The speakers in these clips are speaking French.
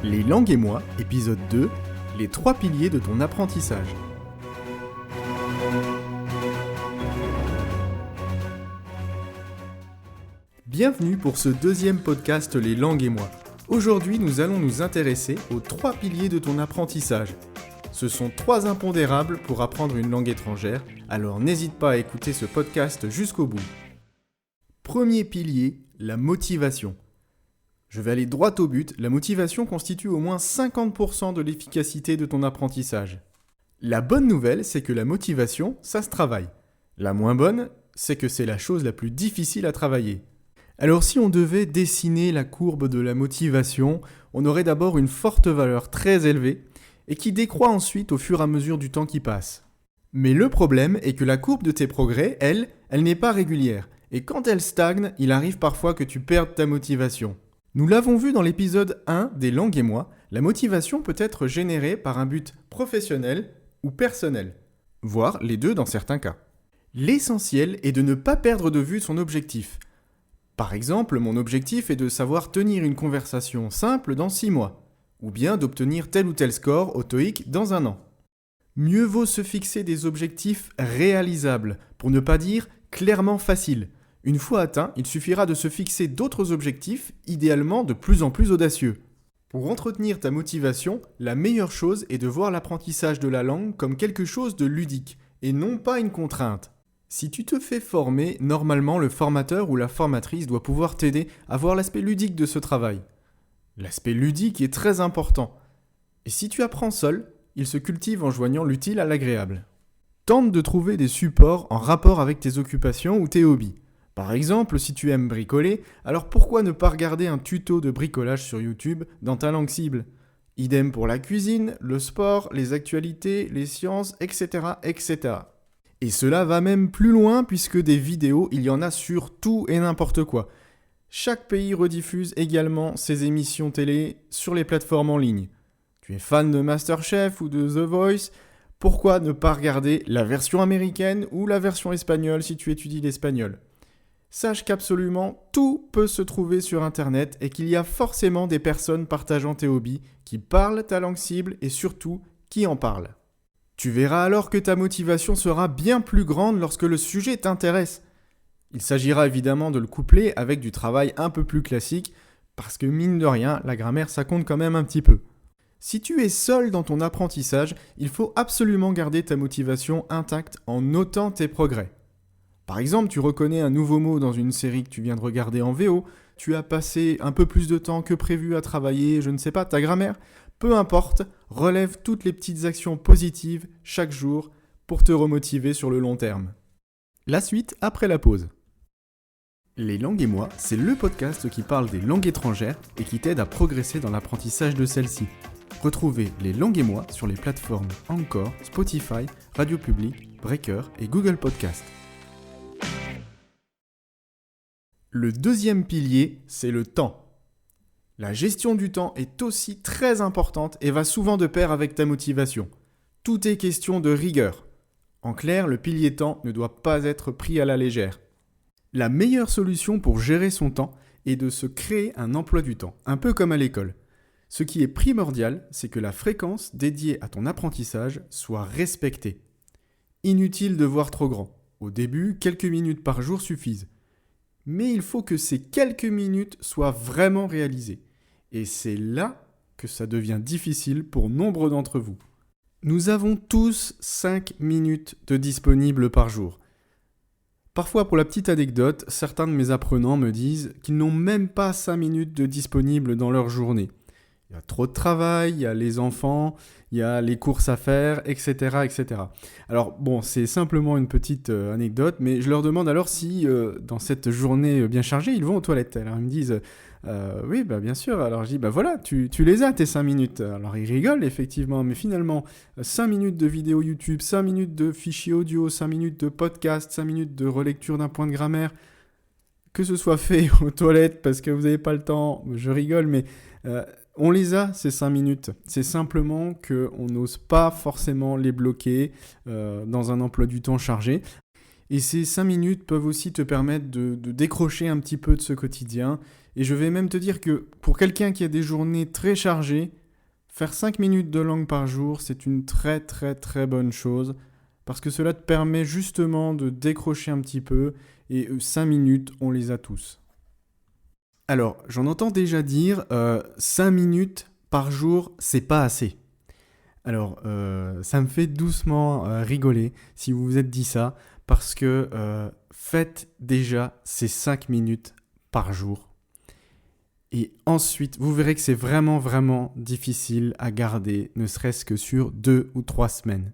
Les langues et moi, épisode 2, les 3 piliers de ton apprentissage. Bienvenue pour ce deuxième podcast Les langues et moi. Aujourd'hui, nous allons nous intéresser aux 3 piliers de ton apprentissage. Ce sont 3 impondérables pour apprendre une langue étrangère, alors n'hésite pas à écouter ce podcast jusqu'au bout. Premier pilier, la motivation. Je vais aller droit au but, la motivation constitue au moins 50% de l'efficacité de ton apprentissage. La bonne nouvelle, c'est que la motivation, ça se travaille. La moins bonne, c'est que c'est la chose la plus difficile à travailler. Alors si on devait dessiner la courbe de la motivation, on aurait d'abord une forte valeur très élevée et qui décroît ensuite au fur et à mesure du temps qui passe. Mais le problème est que la courbe de tes progrès, elle n'est pas régulière. Et quand elle stagne, il arrive parfois que tu perdes ta motivation. Nous l'avons vu dans l'épisode 1 des langues et moi, la motivation peut être générée par un but professionnel ou personnel, voire les deux dans certains cas. L'essentiel est de ne pas perdre de vue son objectif. Par exemple, mon objectif est de savoir tenir une conversation simple dans 6 mois, ou bien d'obtenir tel ou tel score au TOEIC dans 1 an. Mieux vaut se fixer des objectifs réalisables, pour ne pas dire clairement faciles. Une fois atteint, il suffira de se fixer d'autres objectifs, idéalement de plus en plus audacieux. Pour entretenir ta motivation, la meilleure chose est de voir l'apprentissage de la langue comme quelque chose de ludique, et non pas une contrainte. Si tu te fais former, normalement le formateur ou la formatrice doit pouvoir t'aider à voir l'aspect ludique de ce travail. L'aspect ludique est très important. Et si tu apprends seul, il se cultive en joignant l'utile à l'agréable. Tente de trouver des supports en rapport avec tes occupations ou tes hobbies. Par exemple, si tu aimes bricoler, alors pourquoi ne pas regarder un tuto de bricolage sur YouTube dans ta langue cible ? Idem pour la cuisine, le sport, les actualités, les sciences, etc., etc. Et cela va même plus loin puisque des vidéos, il y en a sur tout et n'importe quoi. Chaque pays rediffuse également ses émissions télé sur les plateformes en ligne. Tu es fan de MasterChef ou de The Voice ? Pourquoi ne pas regarder la version américaine ou la version espagnole si tu étudies l'espagnol ? Sache qu'absolument tout peut se trouver sur Internet et qu'il y a forcément des personnes partageant tes hobbies qui parlent ta langue cible et surtout qui en parlent. Tu verras alors que ta motivation sera bien plus grande lorsque le sujet t'intéresse. Il s'agira évidemment de le coupler avec du travail un peu plus classique parce que mine de rien, la grammaire ça compte quand même un petit peu. Si tu es seul dans ton apprentissage, il faut absolument garder ta motivation intacte en notant tes progrès. Par exemple, tu reconnais un nouveau mot dans une série que tu viens de regarder en VO, tu as passé un peu plus de temps que prévu à travailler, je ne sais pas, ta grammaire. Peu importe, relève toutes les petites actions positives chaque jour pour te remotiver sur le long terme. La suite après la pause. Les langues et moi, c'est le podcast qui parle des langues étrangères et qui t'aide à progresser dans l'apprentissage de celles-ci. Retrouvez Les langues et moi sur les plateformes Anchor, Spotify, Radio Public, Breaker et Google Podcast. Le deuxième pilier, c'est le temps. La gestion du temps est aussi très importante et va souvent de pair avec ta motivation. Tout est question de rigueur. En clair, le pilier temps ne doit pas être pris à la légère. La meilleure solution pour gérer son temps est de se créer un emploi du temps, un peu comme à l'école. Ce qui est primordial, c'est que la fréquence dédiée à ton apprentissage soit respectée. Inutile de voir trop grand. Au début, quelques minutes par jour suffisent. Mais il faut que ces quelques minutes soient vraiment réalisées. Et c'est là que ça devient difficile pour nombre d'entre vous. Nous avons tous 5 minutes de disponibles par jour. Parfois, pour la petite anecdote, certains de mes apprenants me disent qu'ils n'ont même pas 5 minutes de disponibles dans leur journée. Il y a trop de travail, il y a les enfants, il y a les courses à faire, etc., etc. Alors bon, c'est simplement une petite anecdote, mais je leur demande alors si dans cette journée bien chargée, ils vont aux toilettes. Alors ils me disent oui, bah bien sûr. Alors je dis voilà, tu les as tes 5 minutes. Alors ils rigolent effectivement, mais finalement 5 minutes de vidéo YouTube, 5 minutes de fichier audio, 5 minutes de podcast, 5 minutes de relecture d'un point de grammaire, que ce soit fait aux toilettes parce que vous n'avez pas le temps, je rigole, mais on les a, ces 5 minutes. C'est simplement qu'on n'ose pas forcément les bloquer dans un emploi du temps chargé. Et ces 5 minutes peuvent aussi te permettre de décrocher un petit peu de ce quotidien. Et je vais même te dire que pour quelqu'un qui a des journées très chargées, faire 5 minutes de langue par jour, c'est une très très très bonne chose. Parce que cela te permet justement de décrocher un petit peu. Et 5 minutes, on les a tous. Alors, j'en entends déjà dire, 5 minutes par jour, c'est pas assez. Alors, ça me fait doucement rigoler si vous vous êtes dit ça, parce que faites déjà ces 5 minutes par jour. Et ensuite, vous verrez que c'est vraiment, vraiment difficile à garder, ne serait-ce que sur 2 ou 3 semaines.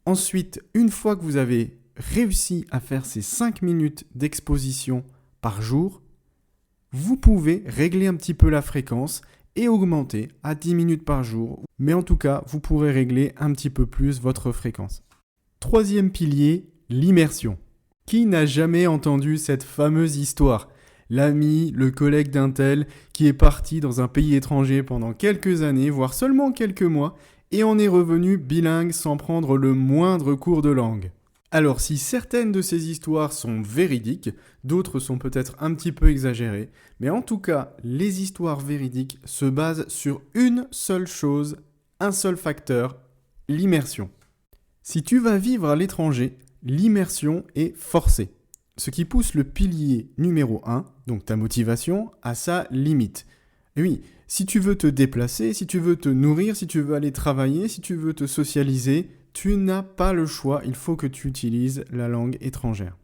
Ensuite, une fois que vous avez réussi à faire ces 5 minutes d'exposition par jour, vous pouvez régler un petit peu la fréquence et augmenter à 10 minutes par jour. Mais en tout cas, vous pourrez régler un petit peu plus votre fréquence. Troisième pilier, l'immersion. Qui n'a jamais entendu cette fameuse histoire ? L'ami, le collègue d'un tel qui est parti dans un pays étranger pendant quelques années, voire seulement quelques mois, et en est revenu bilingue sans prendre le moindre cours de langue. Alors si certaines de ces histoires sont véridiques, d'autres sont peut-être un petit peu exagérées, mais en tout cas, les histoires véridiques se basent sur une seule chose, un seul facteur, l'immersion. Si tu vas vivre à l'étranger, l'immersion est forcée, ce qui pousse le pilier numéro 1, donc ta motivation, à sa limite. Et oui, si tu veux te déplacer, si tu veux te nourrir, si tu veux aller travailler, si tu veux te socialiser, tu n'as pas le choix, il faut que tu utilises la langue étrangère.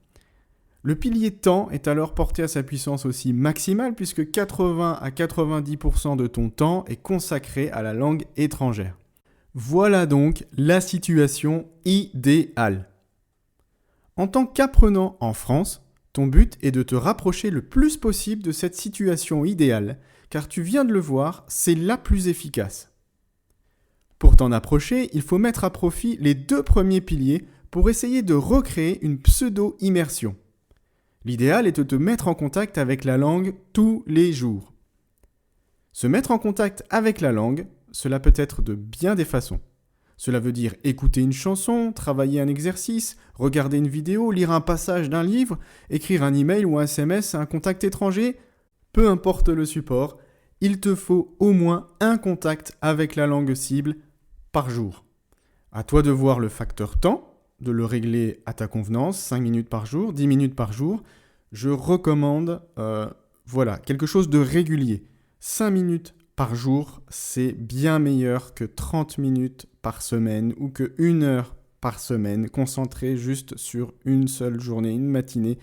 Le pilier temps est alors porté à sa puissance aussi maximale puisque 80 à 90% de ton temps est consacré à la langue étrangère. Voilà donc la situation idéale. En tant qu'apprenant en France, ton but est de te rapprocher le plus possible de cette situation idéale, car tu viens de le voir, c'est la plus efficace. Pour t'en approcher, il faut mettre à profit les 2 premiers piliers pour essayer de recréer une pseudo-immersion. L'idéal est de te mettre en contact avec la langue tous les jours. Se mettre en contact avec la langue, cela peut être de bien des façons. Cela veut dire écouter une chanson, travailler un exercice, regarder une vidéo, lire un passage d'un livre, écrire un email ou un SMS à un contact étranger. Peu importe le support, il te faut au moins un contact avec la langue cible par jour. À toi de voir le facteur temps, de le régler à ta convenance, 5 minutes par jour, 10 minutes par jour. Je recommande quelque chose de régulier. 5 minutes par jour, c'est bien meilleur que 30 minutes par semaine ou que 1 heure par semaine, concentré juste sur une seule journée, une matinée.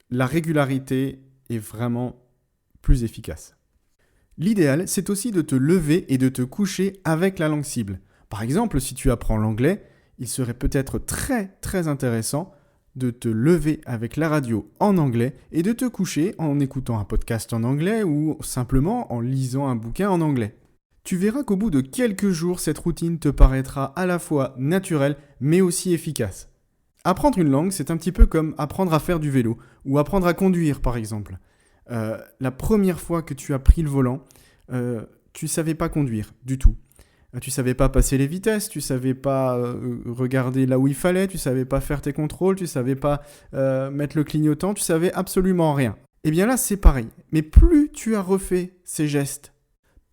La régularité est vraiment plus efficace. L'idéal, c'est aussi de te lever et de te coucher avec la langue cible. Par exemple, si tu apprends l'anglais, il serait peut-être très très intéressant de te lever avec la radio en anglais et de te coucher en écoutant un podcast en anglais ou simplement en lisant un bouquin en anglais. Tu verras qu'au bout de quelques jours, cette routine te paraîtra à la fois naturelle mais aussi efficace. Apprendre une langue, c'est un petit peu comme apprendre à faire du vélo ou apprendre à conduire par exemple. La première fois que tu as pris le volant, tu ne savais pas conduire du tout. Tu savais pas passer les vitesses, tu savais pas regarder là où il fallait, tu savais pas faire tes contrôles, tu savais pas mettre le clignotant, tu savais absolument rien. Et bien là, c'est pareil. Mais plus tu as refait ces gestes,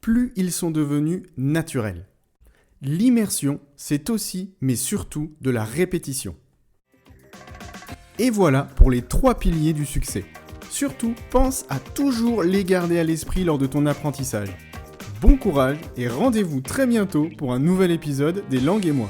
plus ils sont devenus naturels. L'immersion, c'est aussi, mais surtout, de la répétition. Et voilà pour les 3 piliers du succès. Surtout, pense à toujours les garder à l'esprit lors de ton apprentissage. Bon courage et rendez-vous très bientôt pour un nouvel épisode des Langues et moi.